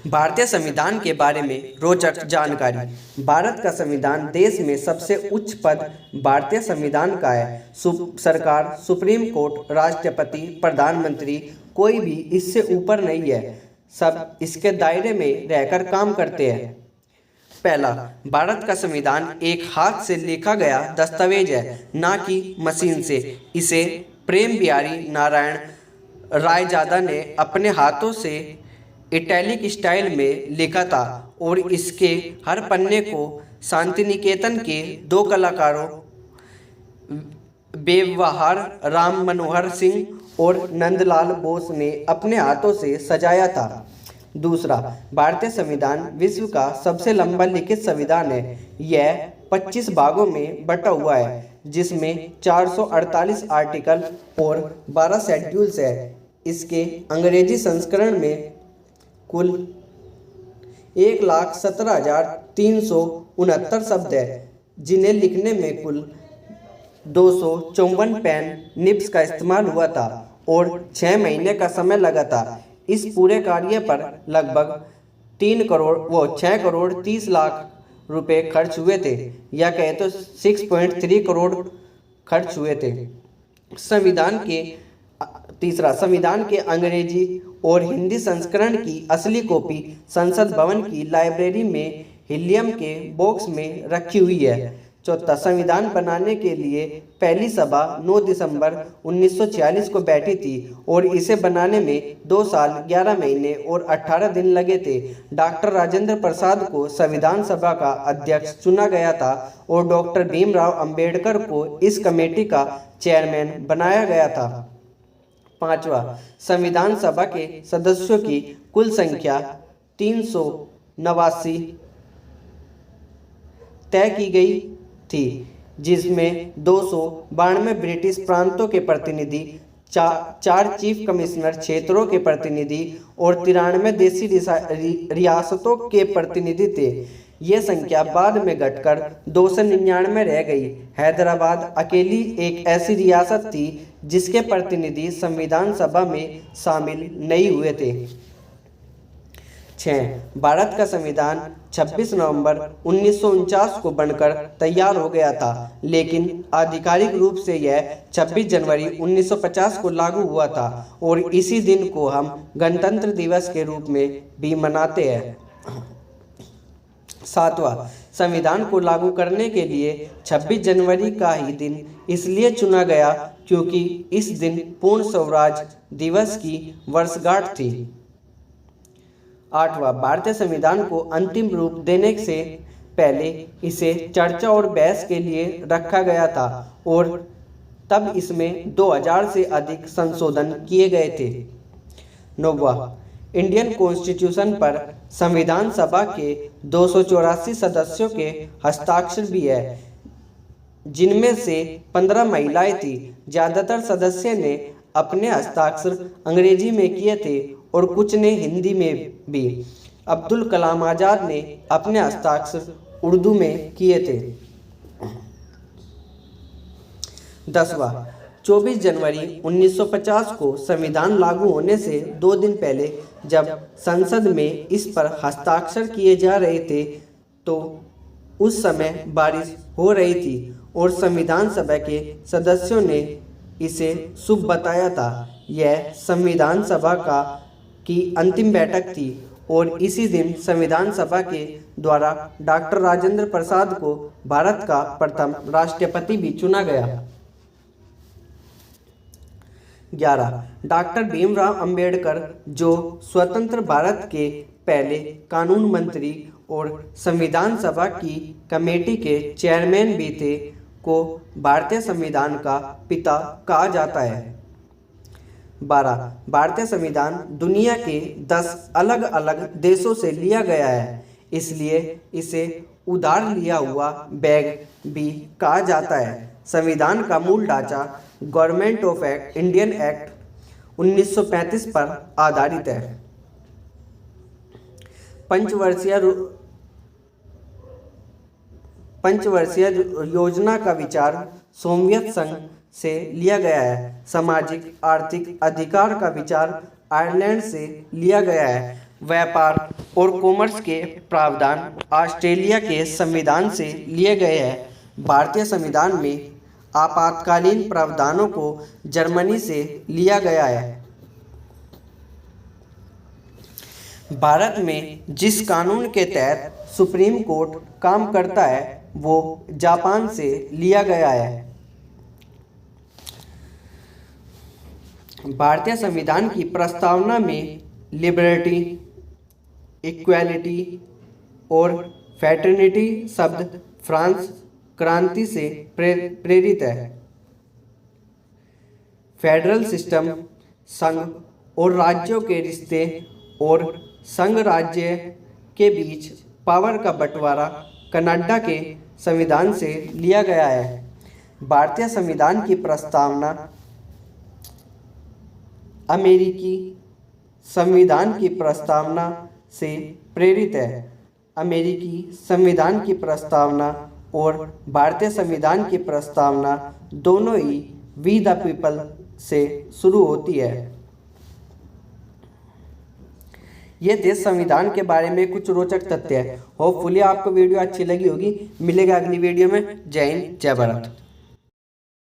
भारतीय संविधान के बारे में रोचक जानकारी। भारत का संविधान देश में सबसे उच्च पद भारतीय संविधान का है। सरकार, सुप्रीम कोर्ट, राष्ट्रपति, प्रधानमंत्री कोई भी इससे ऊपर नहीं है। सब इसके दायरे में रहकर काम करते हैं। पहला, भारत का संविधान एक हाथ से लिखा गया दस्तावेज है, ना कि मशीन से। इसे प्रेम बिहारी नारायण रायजादा ने अपने हाथों से इटैलिक स्टाइल में लिखा था और इसके हर पन्ने को शांतिनिकेतन के दो कलाकारों बेवहार राम मनोहर सिंह और नंदलाल बोस ने अपने हाथों से सजाया था। दूसरा, भारतीय संविधान विश्व का सबसे लंबा लिखित संविधान है। यह 25 भागों में बटा हुआ है, जिसमें 448 आर्टिकल और 12 शेड्यूल्स है। इसके अंग्रेजी संस्करण में कुल 1,17,369 शब्द है, जिन्हें लिखने में कुल 254 पेन निब्स का इस्तेमाल हुआ था और 6 महीने का समय लगा था। इस पूरे कार्य पर लगभग 6 करोड़ 30 लाख रुपए खर्च हुए थे, या कहे तो 6.3 करोड़ खर्च हुए थे। तीसरा, संविधान के अंग्रेजी और हिंदी संस्करण की असली कॉपी संसद भवन की लाइब्रेरी में हीलियम के बॉक्स में रखी हुई है। चौथा, संविधान बनाने के लिए पहली सभा 9 दिसंबर 1946 को बैठी थी और इसे बनाने में 2 साल 11 महीने और 18 दिन लगे थे। डॉक्टर राजेंद्र प्रसाद को संविधान सभा का अध्यक्ष चुना गया था और डॉक्टर भीमराव अंबेडकर को इस कमेटी का चेयरमैन बनाया गया था। पांचवा, संविधान सभा के सदस्यों की कुल संख्या 389 तय की गई थी, जिसमें 292 ब्रिटिश प्रांतों के प्रतिनिधि, 4 चीफ कमिश्नर क्षेत्रों के प्रतिनिधि और 93 देशी रियासतों के प्रतिनिधि थे। ये संख्या बाद में घटकर 299 रह गई। हैदराबाद अकेली एक ऐसी रियासत थी जिसके प्रतिनिधि संविधान सभा में शामिल नहीं हुए थे। 6. भारत का संविधान 26 नवंबर 1949 को बनकर तैयार हो गया था, लेकिन आधिकारिक रूप से यह 26 जनवरी 1950 को लागू हुआ था और इसी दिन को हम गणतंत्र दिवस के रूप में भी मनाते हैं। 7वां, संविधान को लागू करने के लिए 26 जनवरी का ही दिन इसलिए चुना गया क्योंकि इस दिन पूर्ण स्वराज दिवस की वर्षगांठ थी। 8वां, भारतीय संविधान को अंतिम रूप देने से पहले इसे चर्चा और बहस के लिए रखा गया था और तब इसमें 2000 से अधिक संशोधन किए गए थे। 9वां, इंडियन कॉन्स्टिट्यूशन पर संविधान सभा के 284 सदस्यों के हस्ताक्षर भी है, जिनमें से 15 महिलाएं थी। ज़्यादातर सदस्य ने अपने हस्ताक्षर अंग्रेजी में किए थे और कुछ ने हिंदी में भी। अब्दुल कलाम आज़ाद ने अपने हस्ताक्षर उर्दू में किए थे। 10वां, 24 जनवरी 1950 को संविधान लागू होने से 2 दिन पहले जब संसद में इस पर हस्ताक्षर किए जा रहे थे तो उस समय बारिश हो रही थी और संविधान सभा के सदस्यों ने इसे शुभ बताया था। यह संविधान सभा की अंतिम बैठक थी और इसी दिन संविधान सभा के द्वारा डॉक्टर राजेंद्र प्रसाद को भारत का प्रथम राष्ट्रपति भी चुना गया। 11, डॉक्टर भीमराव अंबेडकर, जो स्वतंत्र भारत के पहले कानून मंत्री और संविधान सभा की कमेटी के चेयरमैन भी थे, को भारतीय संविधान का पिता कहा जाता है। 12, भारतीय संविधान दुनिया के 10 अलग अलग देशों से लिया गया है, इसलिए इसे उधार लिया हुआ बैग भी कहा जाता है। संविधान का मूल ढांचा गवर्नमेंट ऑफ इंडियन एक्ट 1935 पर आधारित है। पंचवर्षीय योजना का विचार सोवियत संघ से लिया गया है। सामाजिक आर्थिक अधिकार का विचार आयरलैंड से लिया गया है। व्यापार और कॉमर्स के प्रावधान ऑस्ट्रेलिया के संविधान से लिए गए हैं। भारतीय संविधान में आपातकालीन प्रावधानों को जर्मनी से लिया गया है। भारत में जिस कानून के तहत सुप्रीम कोर्ट काम करता है वो जापान से लिया गया है। भारतीय संविधान की प्रस्तावना में लिबर्टी, इक्वालिटी और फ्रेटर्निटी शब्द फ्रांस क्रांति से प्रेरित है। फेडरल सिस्टम संघ और राज्यों के रिश्ते और संघ राज्य के बीच पावर का बंटवारा कनाडा के संविधान से लिया गया है। भारतीय संविधान की प्रस्तावना अमेरिकी संविधान की प्रस्तावना से प्रेरित है। अमेरिकी संविधान की प्रस्तावना और भारतीय संविधान की प्रस्तावना दोनों ही वी द पीपल से शुरू होती है। ये देश संविधान के बारे में कुछ रोचक तथ्य है। होपफुली आपको वीडियो अच्छी लगी होगी। मिलेगा अगली वीडियो में। जय हिंद, जय भारत।